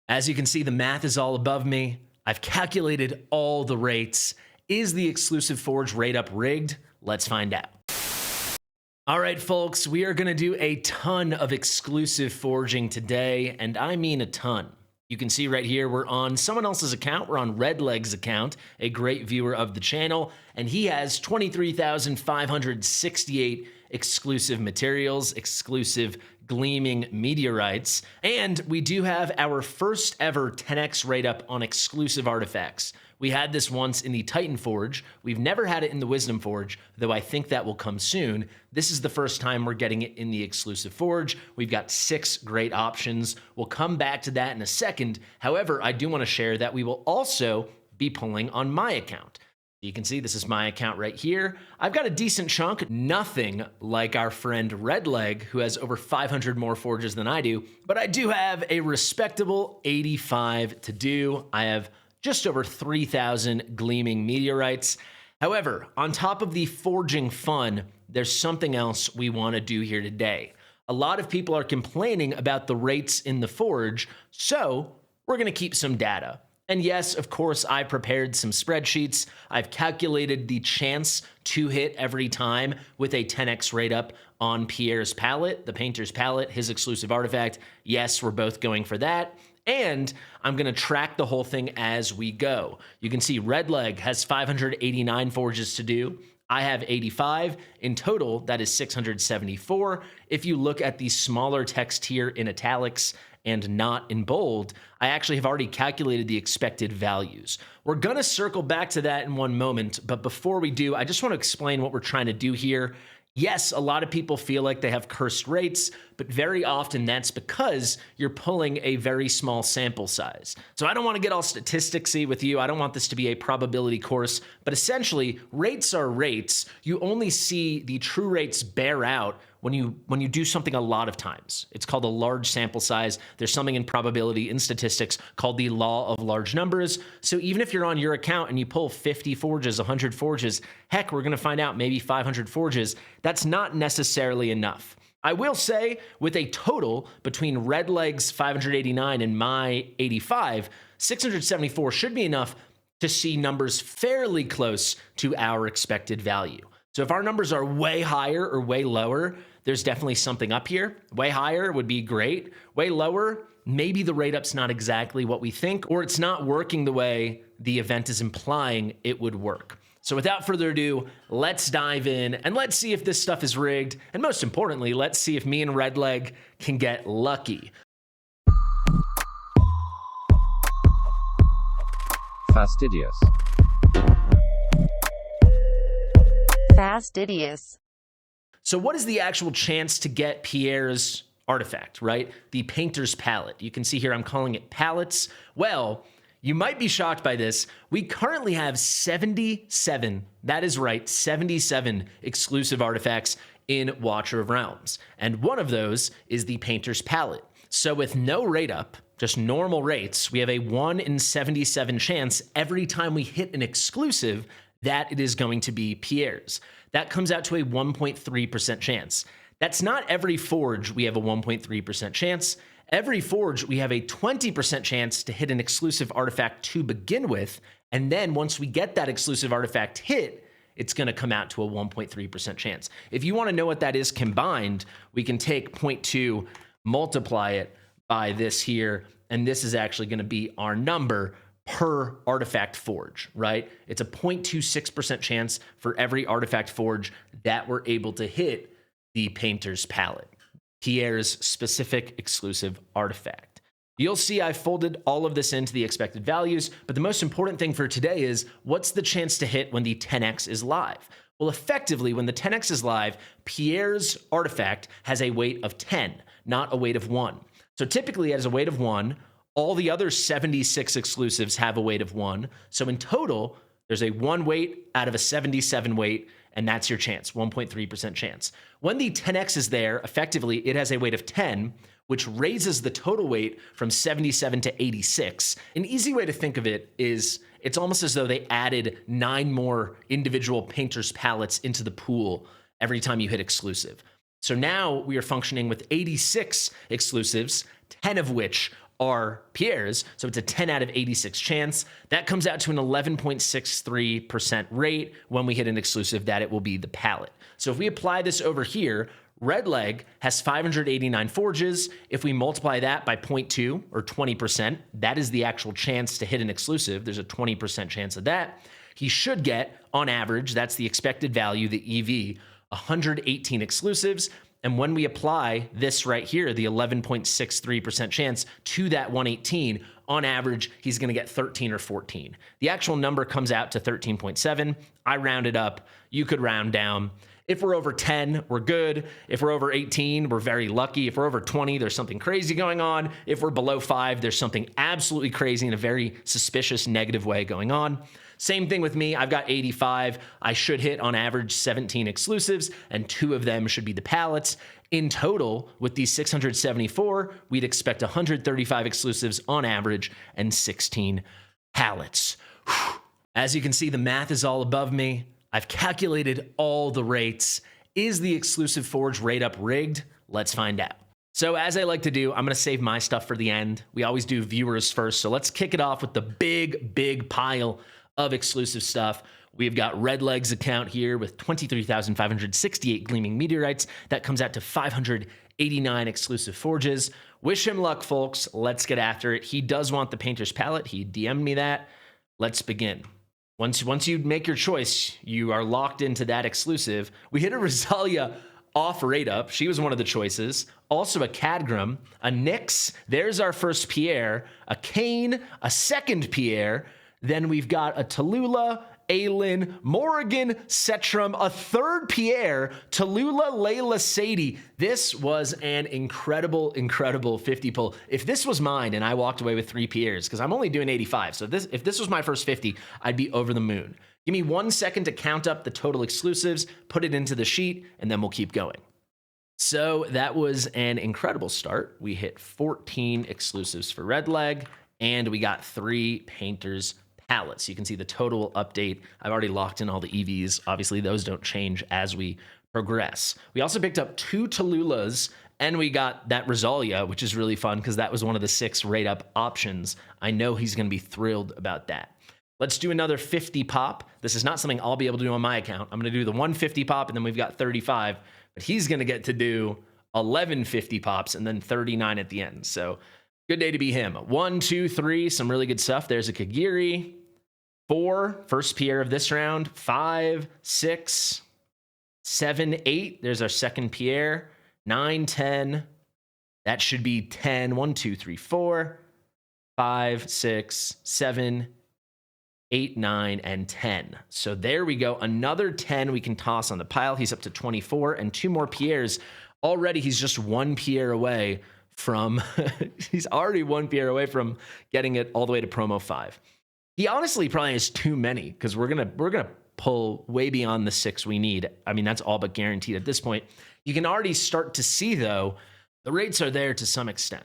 As you can see, the math is all above me. I've calculated all the rates. Is the exclusive forge rate up rigged? Let's find out. All right, folks, we are going to do a ton of exclusive forging today, and I mean a ton. You can see right here, we're on someone else's account. We're on Redleg's account, a great viewer of the channel, and he has 23,568 exclusive materials, exclusive gleaming meteorites, and we do have our first ever 10x rate up on exclusive artifacts. We had this once in the Titan Forge. We've never had it in the Wisdom Forge, though I think that will come soon. This is the first time we're getting it in the exclusive Forge. We've got 6 great options. We'll come back to that in a second. However, I do want to share that we will also be pulling on my account. You can see this is my account right here. I've got a decent chunk, nothing like our friend Redleg, who has over 500 more forges than I do, but I do have a respectable 85 to do. I have just over 3,000 gleaming meteorites. However, on top of the forging fun, there's something else we want to do here today. A lot of people are complaining about the rates in the forge, so we're going to keep some data. And yes, of course, I prepared some spreadsheets. I've calculated the chance to hit every time with a 10x rate up on Pierre's palette, the painter's palette, his exclusive artifact. Yes, we're both going for that. And I'm going to track the whole thing as we go. You can see Redleg has 589 forges to do. I have 85. In total, that is 674. If you look at the smaller text here in italics and not in bold, I actually have already calculated the expected values. We're going to circle back to that in one moment, but before we do, I just want to explain what we're trying to do here. Yes, a lot of people feel like they have cursed rates, but very often that's because you're pulling a very small sample size. So I don't want to get all statisticsy with you. I don't want this to be a probability course, but essentially rates are rates. You only see the true rates bear out when you do something a lot of times. It's called a large sample size. There's something in probability, in statistics, called the law of large numbers. So even if you're on your account and you pull 50 forges, 100 forges, heck, we're going to find out maybe 500 forges, that's not necessarily enough. I will say, with a total between Redleg's 589 and my 85, 674 should be enough to see numbers fairly close to our expected value. So if our numbers are way higher or way lower, there's definitely something up here. Way higher would be great. Way lower, maybe the rate up's not exactly what we think, or it's not working the way the event is implying it would work. So without further ado, let's dive in and let's see if this stuff is rigged. And most importantly, let's see if me and Redleg can get lucky. Fastidious. Fastidious. So what is the actual chance to get Pierre's artifact, right? The painter's palette. You can see here I'm calling it palettes. Well, you might be shocked by this. We currently have 77, that is right, 77 exclusive artifacts in Watcher of Realms. And one of those is the painter's palette. So with no rate up, just normal rates, we have a 1 in 77 chance every time we hit an exclusive that it is going to be Pierre's. That comes out to a 1.3% chance. That's not every forge we have a 1.3% chance. Every forge we have a 20% chance to hit an exclusive artifact to begin with, and then once we get that exclusive artifact hit, it's going to come out to a 1.3% chance. If you want to know what that is combined, we can take 0.2, multiply it by this here, and this is actually going to be our number per artifact forge, right? It's a 0.26% chance for every artifact forge that we're able to hit the painter's palette, Pierre's specific exclusive artifact. You'll see I folded all of this into the expected values, but the most important thing for today is what's the chance to hit when the 10x is live? Well, effectively, when the 10x is live, Pierre's artifact has a weight of 10, not a weight of 1. So typically it has a weight of 1. All the other 76 exclusives have a weight of 1. So in total, there's a 1 weight out of a 77 weight, and that's your chance, 1.3% chance. When the 10x is there, effectively, it has a weight of 10, which raises the total weight from 77 to 86. An easy way to think of it is it's almost as though they added 9 more individual painter's palettes into the pool every time you hit exclusive. So now we are functioning with 86 exclusives, 10 of which are Pierre's. So it's a 10 out of 86 chance. That comes out to an 11.63% rate when we hit an exclusive that it will be the palette. So if we apply this over here, Redleg has 589 forges. If we multiply that by 0.2 or 20%, that is the actual chance to hit an exclusive. There's a 20% chance of that. He should get, on average, that's the expected value, the EV, 118 exclusives. And when we apply this right here, the 11.63% chance to that 118, on average, he's going to get 13 or 14. The actual number comes out to 13.7. I rounded up. You could round down. If we're over 10, we're good. If we're over 18, we're very lucky. If we're over 20, there's something crazy going on. If we're below 5, there's something absolutely crazy in a very suspicious, negative way going on. Same thing with me. I've got 85. I should hit on average 17 exclusives, and 2 of them should be the pallets. In total, with these 674, we'd expect 135 exclusives on average and 16 pallets. Whew. As you can see, the math is all above me. I've calculated all the rates. Is the exclusive forge rate up rigged? Let's find out. So as I like to do, I'm going to save my stuff for the end. We always do viewers first. So let's kick it off with the big pile of exclusive stuff. We've got Redleg's account here with 23,568 gleaming meteorites. That comes out to 589 exclusive forges. Wish him luck, folks. Let's get after it. He does want the painter's palette. He DM'd me that. Let's begin. Once you make your choice, you are locked into that exclusive. We hit a Rosalia off rate up. She was one of the choices. Also a Cadgram, a Nyx. There's our first Pierre. A Kane, a second Pierre. Then we've got a Tallulah, Aelin, Morrigan, Cetrum, a third Pierre, Tallulah, Layla, Sadie. This was an incredible 50 pull. If this was mine and I walked away with 3 Pierres, because I'm only doing 85, so if this was my first 50, I'd be over the moon. Give me 1 second to count up the total exclusives, put it into the sheet, and then we'll keep going. So that was an incredible start. We hit 14 exclusives for Redleg, and we got 3 painters pallets. You can see the total update. I've already locked in all the EVs. Obviously, those don't change as we progress. We also picked up 2 Tallulahs, and we got that Rosalia, which is really fun because that was one of the 6 rate up options. I know he's going to be thrilled about that. Let's do another 50 pop. This is not something I'll be able to do on my account. I'm going to do the 150 pop, and then we've got 35, but he's going to get to do 11 50 pops and then 39 at the end. So good day to be him. 1, 2, 3, some really good stuff. There's a Kagiri. 4, first Pierre of this round. 5, 6, 7, 8. There's our second Pierre. 9, 10. That should be 10. 1, 2, 3, 4, 5, 6, 7, 8, 9, and 10. So there we go. Another 10 we can toss on the pile. He's up to 24 and 2 more Pierres. Already he's just 1 Pierre away from he's already 1 Pierre away from getting it all the way to promo 5. He honestly probably has too many because we're gonna pull way beyond the 6 we need. I mean, that's all but guaranteed at this point. You can already start to see though, the rates are there to some extent.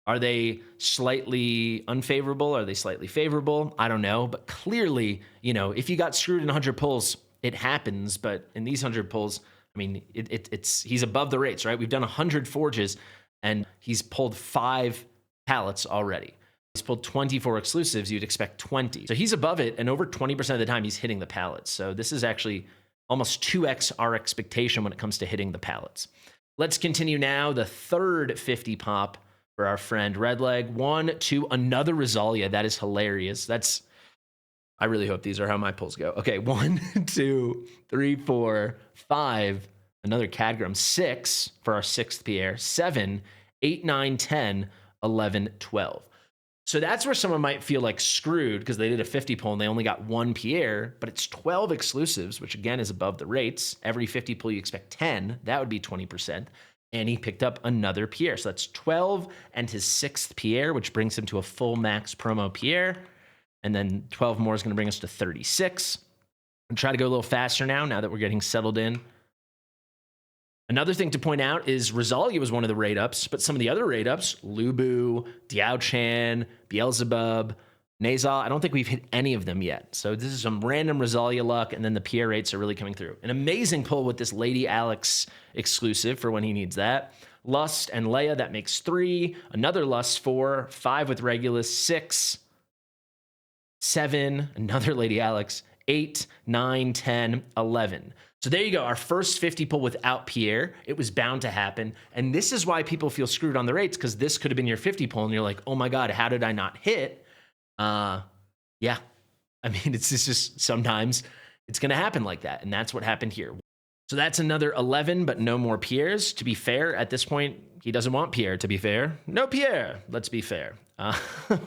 Are they slightly unfavorable? Are they slightly favorable? I don't know, but clearly, if you got screwed in 100 pulls, it happens. But in these 100 pulls, I mean, he's above the rates, right? We've done 100 forges, and he's pulled 5 pallets already. He's pulled 24 exclusives. You'd expect 20. So he's above it, and over 20% of the time, he's hitting the pallets. So this is actually almost 2x our expectation when it comes to hitting the pallets. Let's continue now. The third 50 pop for our friend Redleg. 1, 2, another Rosalia. That is hilarious. I really hope these are how my pulls go. Okay, 1, 2, 3, 4, 5. Another Cadgram. 6 for our 6th Pierre. 7, 8, 9, 10, 11, 12. So that's where someone might feel like screwed because they did a 50 pull and they only got 1 Pierre, but it's 12 exclusives, which again is above the rates. Every 50 pull you expect 10. That would be 20%. And he picked up another Pierre. So that's 12 and his 6th Pierre, which brings him to a full max promo Pierre. And then 12 more is going to bring us to 36. I'm trying to go a little faster now that we're getting settled in. Another thing to point out is Rosalia was one of the rate ups, but some of the other rate ups, Lubu, Diao Chan, Beelzebub, Naza, I don't think we've hit any of them yet. So this is some random Rosalia luck, and then the Pierre rates are really coming through. An amazing pull with this Lady Alex exclusive for when he needs that. Lust and Leia, that makes 3. Another Lust, 4. 5 with Regulus, 6. 7. Another Lady Alex, 8, 9, 10, 11. So there you go. Our first 50 pull without Pierre. It was bound to happen. And this is why people feel screwed on the rates, because this could have been your 50 pull. And you're like, oh my God, how did I not hit? Yeah. I mean, it's just sometimes it's going to happen like that. And that's what happened here. So that's another 11, but no more Pierres. To be fair, at this point, he doesn't want Pierre, to be fair. No Pierre. Let's be fair.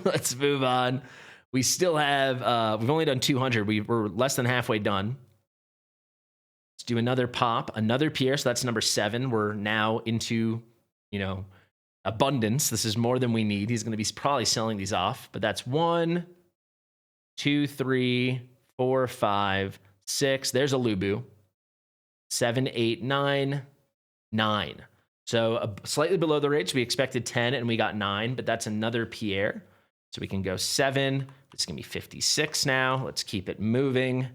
Let's move on. We still have, we've only done 200. We're less than halfway done. Let's do another pop, another Pierre. So that's number 7. We're now into, abundance. This is more than we need. He's going to be probably selling these off, but that's 1, 2, 3, 4, 5, 6. There's a Lubu. 7, 8, 9, 9. So slightly below the rates. We expected 10 and we got 9, but that's another Pierre. So we can go 7. It's going to be 56 now. Let's keep it moving.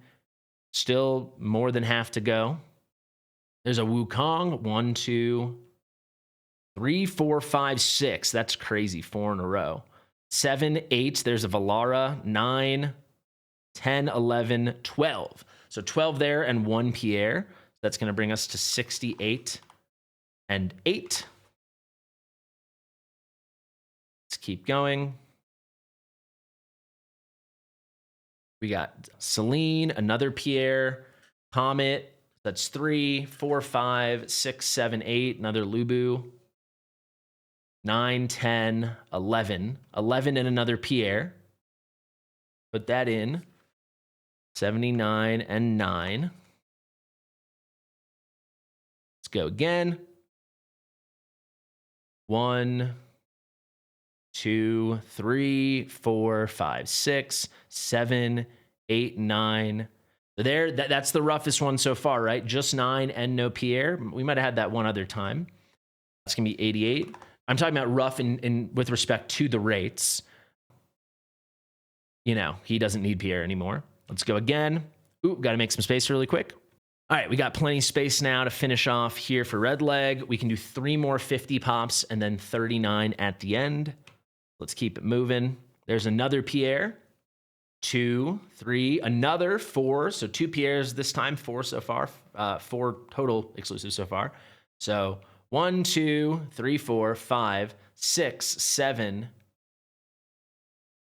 Still more than half to go. There's a Wukong. 1, 2, 3, 4, 5, 6. That's crazy. 4 in a row. 7, 8. There's a Valara. 9, 10, 11, 12. So 12 there and 1 Pierre. That's going to bring us to 68 and 8. Let's keep going. We got Celine, another Pierre, Comet. That's 3, 4, 5, 6, 7, 8. Another Lubu. 9, 10, 11. 11 and another Pierre. Put that in. 79 and 9. Let's go again. 1, 2, 3, 4, 5, 6, 7, 8, 9. There, that's the roughest one so far, right? Just 9 and no Pierre. We might have had that one other time. That's gonna be 88. I'm talking about rough in with respect to the rates. He doesn't need Pierre anymore. Let's go again. Ooh, got to make some space really quick. All right, we got plenty of space now to finish off here for Redleg. We can do 3 more 50 pops and then 39 at the end. Let's keep it moving. There's another Pierre. 2, 3, another 4. So 2 Pierres this time, 4 so far. 4 total exclusives so far. So 1, 2, 3, 4, 5, 6, 7.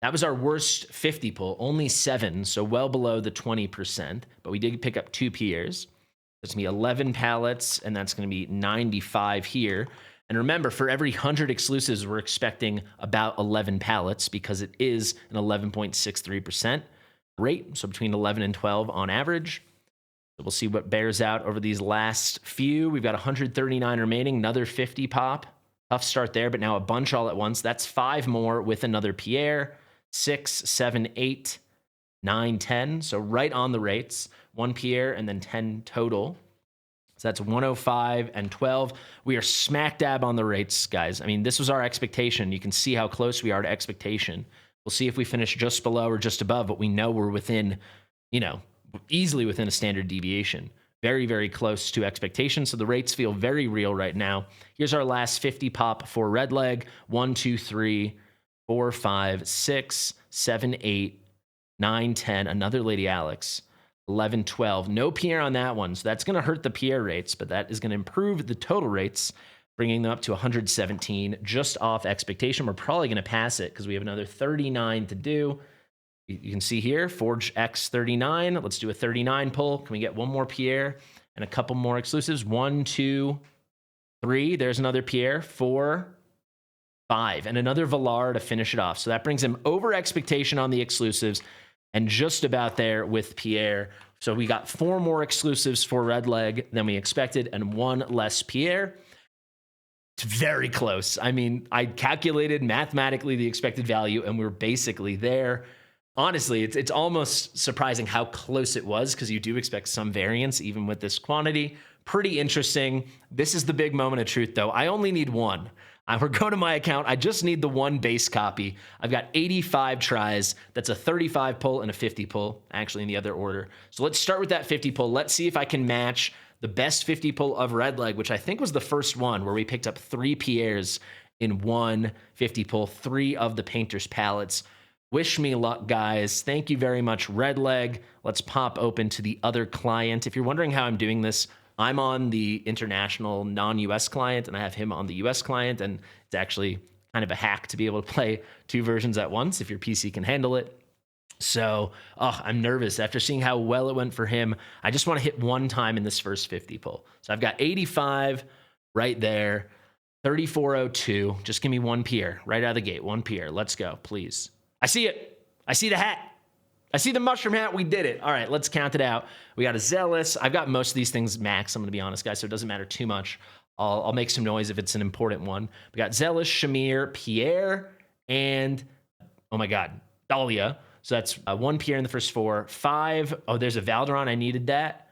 That was our worst 50 pull, only 7, so well below the 20%. But we did pick up 2 Pierres. That's going to be 11 pallets, and that's going to be 95 here. And remember, for every 100 exclusives, we're expecting about 11 pallets because it is an 11.63% rate, so between 11 and 12 on average. So we'll see what bears out over these last few. We've got 139 remaining, another 50 pop. Tough start there, but now a bunch all at once. That's 5 more with another Pierre. 6, 7, 8, 9, 10. So right on the rates. 1 Pierre and then 10 total. So that's 105 and 12. We are smack dab on the rates, guys. I mean, this was our expectation. You can see how close we are to expectation. We'll see if we finish just below or just above, but we know we're within, easily within a standard deviation. Very, very close to expectation. So the rates feel very real right now. Here's our last 50 pop for Redleg. 1, 2, 3, 4, 5, 6, 7, 8, 9, 10. Another Lady Alex. 11, 12. No Pierre on that one. So that's going to hurt the Pierre rates, but that is going to improve the total rates, bringing them up to 117, just off expectation. We're probably going to pass it because we have another 39 to do. You can see here, Forge X 39. Let's do a 39 pull. Can we get one more Pierre and a couple more exclusives? 1, 2, 3. There's another Pierre. 4, 5. And another Valar to finish it off. So that brings him over expectation on the exclusives and just about there with Pierre. So we got 4 more exclusives for Redleg than we expected and 1 less Pierre. It's very close. I mean, I calculated mathematically the expected value and we're basically there. Honestly, it's almost surprising how close it was because you do expect some variance even with this quantity. Pretty interesting. This is the big moment of truth, though. I only need 1. We're going to my account. I just need the 1 base copy. I've got 85 tries. That's a 35 pull and a 50 pull, actually in the other order. So let's start with that 50 pull. Let's see if I can match the best 50 pull of Redleg, which I think was the first one where we picked up 3 Pierres in one 50 pull, 3 of the Painter's Palettes. Wish me luck, guys. Thank you very much, Redleg. Let's pop open to the other client. If you're wondering how I'm doing this, I'm on the international non-US client, and I have him on the US client, and it's actually kind of a hack to be able to play 2 versions at once if your PC can handle it. So, I'm nervous. After seeing how well it went for him, I just want to hit one time in this first 50 pull. So I've got 85 right there, 3402. Just give me 1 Pierre right out of the gate. 1 Pierre. Let's go, please. I see it. I see the hat. I see the mushroom hat. We did it. All right, let's count it out. We got a Zealous. I've got most of these things max, I'm going to be honest, guys, so it doesn't matter too much. I'll make some noise if it's an important one. We got Zealous, Shamir, Pierre, and, oh my God, Dahlia. So that's 1 Pierre in the first 4. 5, oh, there's a Valderon. I needed that.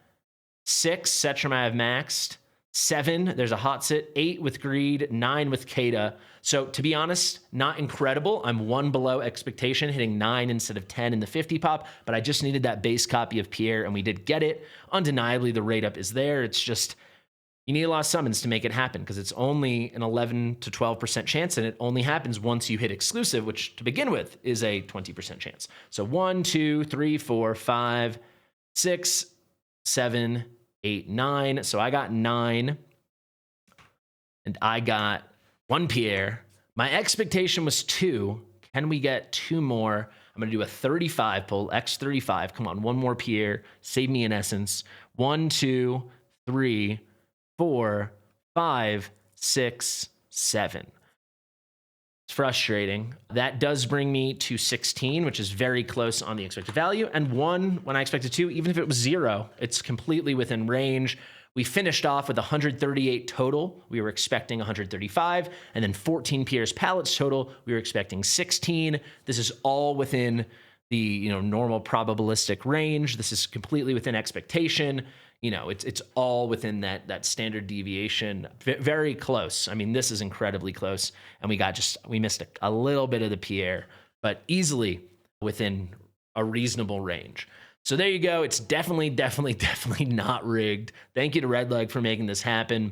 6, Setram I have maxed. 7, there's a Hot Sit. 8 with Greed. 9 with Kata. So to be honest, not incredible. I'm 1 below expectation, hitting 9 instead of 10 in the 50 pop, but I just needed that base copy of Pierre, and we did get it. Undeniably, the rate up is there. It's just, you need a lot of summons to make it happen because it's only an 11 to 12% chance, and it only happens once you hit exclusive, which to begin with is a 20% chance. So 1, 2, 3, 4, 5, 6, 7, 8, 9. So I got 9, and I got 1 Pierre. My expectation was 2. Can we get 2 more? I'm going to do a 35 pull, X35. Come on, 1 more Pierre. Save me an essence. 1, 2, 3, 4, 5, 6, 7. It's frustrating. That does bring me to 16, which is very close on the expected value, and 1 when I expected 2. Even if it was 0, it's completely within range. We finished off with 138 total. We were expecting 135, and then 14 Pierre's Palettes total. We were expecting 16. This is all within the normal probabilistic range. This is completely within expectation. It's all within that standard deviation. Very close. I mean, this is incredibly close, and we missed a little bit of the Pierre, but easily within a reasonable range. So there you go. It's definitely not rigged. Thank you to Redleg for making this happen.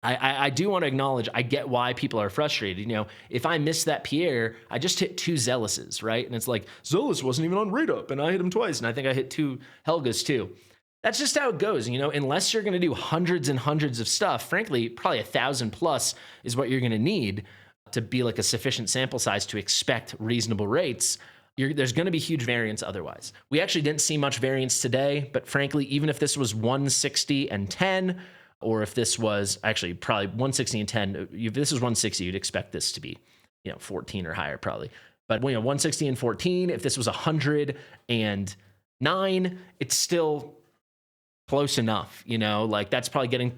I do want to acknowledge, I get why people are frustrated. If I miss that Pierre, I just hit 2 Zealouses, right? And it's like, Zealous wasn't even on rate up, and I hit him twice, and I think I hit 2 Helgas too. That's just how it goes. Unless you're going to do hundreds and hundreds of stuff, frankly, probably 1,000 plus is what you're going to need to be like a sufficient sample size to expect reasonable rates. There's going to be huge variance otherwise. We actually didn't see much variance today, but frankly, even if this was 160 and 10, or if this was actually probably 160 and 10, if this is 160, you'd expect this to be, 14 or higher probably. But 160 and 14, if this was 109, it's still close enough, that's probably getting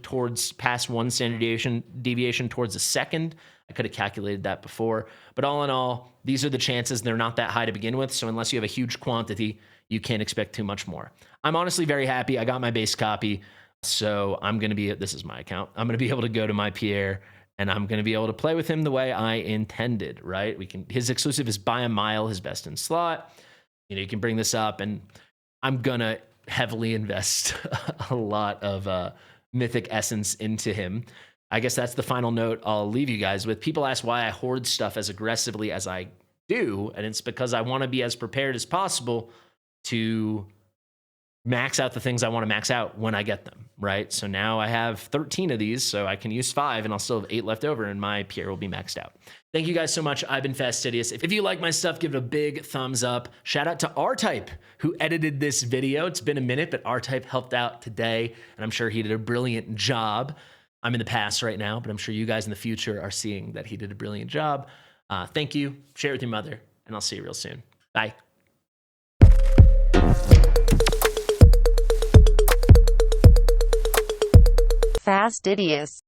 past 1 standard deviation towards a second. I could have calculated that before, but all in all, these are the chances. They're not that high to begin with. So unless you have a huge quantity, you can't expect too much more. I'm honestly very happy. I got my base copy. So this is my account. I'm going to be able to go to my Pierre, and I'm going to be able to play with him the way I intended, right? His exclusive is by a mile, his best in slot. You can bring this up, and I'm going to heavily invest a lot of mythic essence into him. I guess that's the final note I'll leave you guys with. People ask why I hoard stuff as aggressively as I do, and it's because I want to be as prepared as possible to max out the things I want to max out when I get them, right? So now I have 13 of these, so I can use 5, and I'll still have 8 left over, and my Pierre will be maxed out. Thank you guys so much. I've been Fastidious. If you like my stuff, give it a big thumbs up. Shout out to R-Type, who edited this video. It's been a minute, but R-Type helped out today, and I'm sure he did a brilliant job. I'm in the past right now, but I'm sure you guys in the future are seeing that he did a brilliant job. Thank you. Share it with your mother, and I'll see you real soon. Bye. Fastidious.